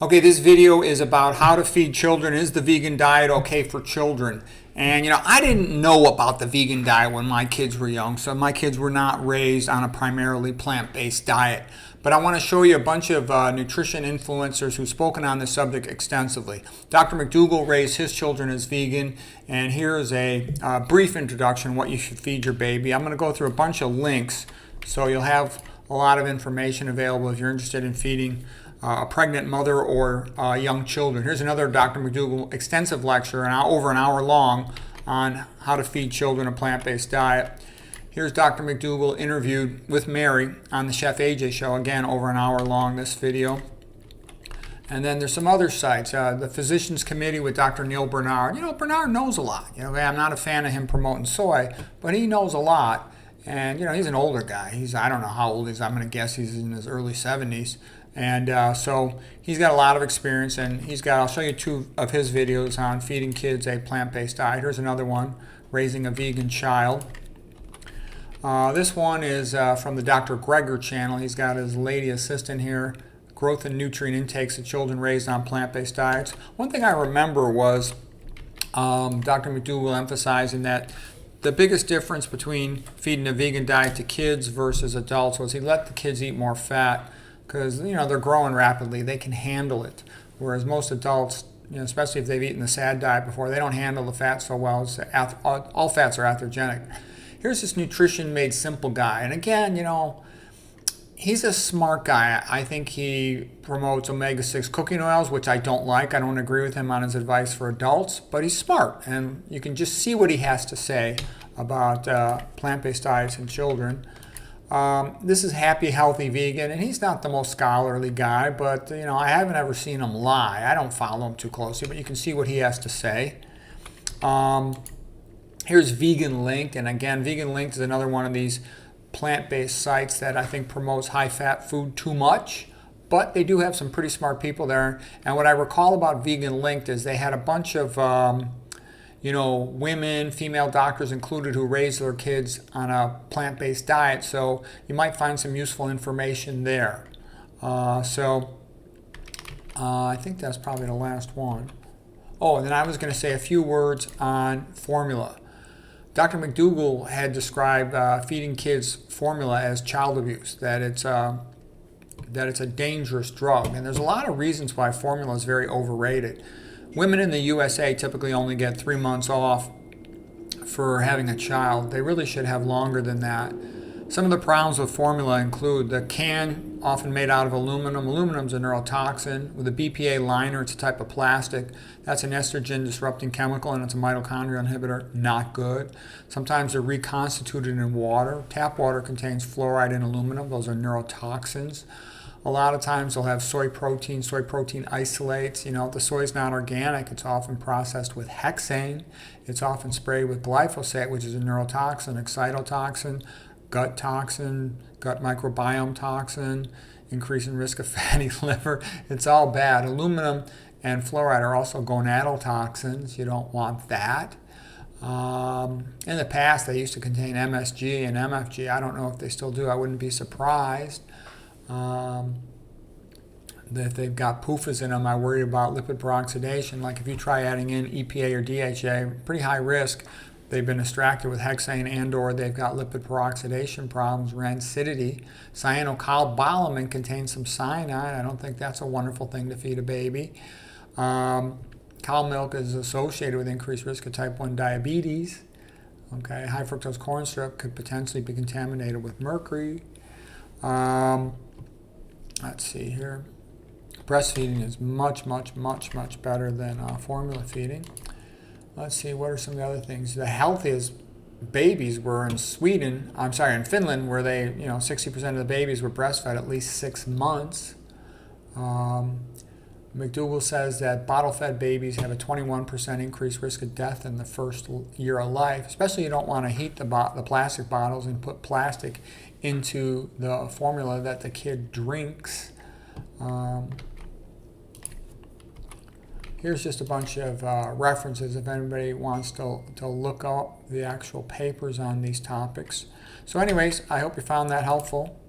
Okay, this video is about how to feed children. Is the vegan diet okay for children? And I didn't know about the vegan diet when my kids were young, so my kids were not raised on a primarily plant-based diet. But I want to show you a bunch of nutrition influencers who've spoken on this subject extensively. Dr. McDougall raised his children as vegan, and here's a brief introduction what you should feed your baby. I'm going to go through a bunch of links, so you'll have a lot of information available if you're interested in feeding a pregnant mother or young children. Here's another Dr. McDougall extensive lecture, over an hour long, on how to feed children a plant-based diet. Here's Dr. McDougall interviewed with Mary on the Chef AJ show, again over an hour long, this video. And then there's some other sites, the Physicians Committee with Dr. Neil Bernard. Bernard knows a lot. I'm not a fan of him promoting soy, but he knows a lot. And he's an older guy. I don't know how old he is. I'm going to guess he's in his early 70s. And so he's got a lot of experience, and I'll show you two of his videos on feeding kids a plant-based diet. Here's another one, raising a vegan child. This one is from the Dr. Greger channel. He's got his lady assistant here, growth and nutrient intakes of children raised on plant-based diets. One thing I remember was Dr. McDougall emphasizing that the biggest difference between feeding a vegan diet to kids versus adults was he let the kids eat more fat, because they're growing rapidly, they can handle it, whereas most adults, especially if they've eaten the SAD diet before, they don't handle the fat so well. All fats are atherogenic. Here's this Nutrition Made Simple guy, and again, he's a smart guy. I think he promotes omega-6 cooking oils, which I don't like. I don't agree with him on his advice for adults, but he's smart, and you can just see what he has to say about plant-based diets in children. This is Happy Healthy Vegan, and he's not the most scholarly guy, but I haven't ever seen him lie. I don't follow him too closely, but you can see what he has to say. Here's Vegan Linked, and again, Vegan Linked is another one of these plant-based sites that I think promotes high-fat food too much, but they do have some pretty smart people there. And what I recall about Vegan Linked is they had a bunch of women, female doctors included, who raise their kids on a plant-based diet, so you might find some useful information there. I think that's probably the last one. Oh, and then I was going to say a few words on formula. Dr. McDougall had described feeding kids formula as child abuse, that it's a dangerous drug, and there's a lot of reasons why formula is very overrated. Women in the USA typically only get 3 months off for having a child. They really should have longer than that. Some of the problems with formula include the can, often made out of aluminum. Aluminum's a neurotoxin. With a BPA liner, it's a type of plastic. That's an estrogen-disrupting chemical, and it's a mitochondrial inhibitor. Not good. Sometimes they're reconstituted in water. Tap water contains fluoride and aluminum. Those are neurotoxins. A lot of times they'll have soy protein isolates. The soy is not organic. It's often processed with hexane. It's often sprayed with glyphosate, which is a neurotoxin, excitotoxin, gut toxin, gut microbiome toxin, increase in risk of fatty liver. It's all bad. Aluminum and fluoride are also gonadal toxins. You don't want that. In the past, they used to contain MSG and MFG. I don't know if they still do. I wouldn't be surprised. If they've got PUFAs in them, I worry about lipid peroxidation. Like if you try adding in EPA or DHA, pretty high risk. They've been extracted with hexane and/or they've got lipid peroxidation problems, rancidity. Cyanocobalamin contains some cyanide. I don't think that's a wonderful thing to feed a baby. Cow milk is associated with increased risk of type 1 diabetes. Okay, high fructose corn syrup could potentially be contaminated with mercury. Let's see here. Breastfeeding is much, much, much, much better than formula feeding. Let's see, what are some of the other things? The healthiest babies were in Finland, where they, 60% of the babies were breastfed at least 6 months. McDougall says that bottle-fed babies have a 21% increased risk of death in the first year of life. Especially, you don't want to heat the plastic bottles and put plastic into the formula that the kid drinks. Here's just a bunch of references if anybody wants to look up the actual papers on these topics. So anyways, I hope you found that helpful.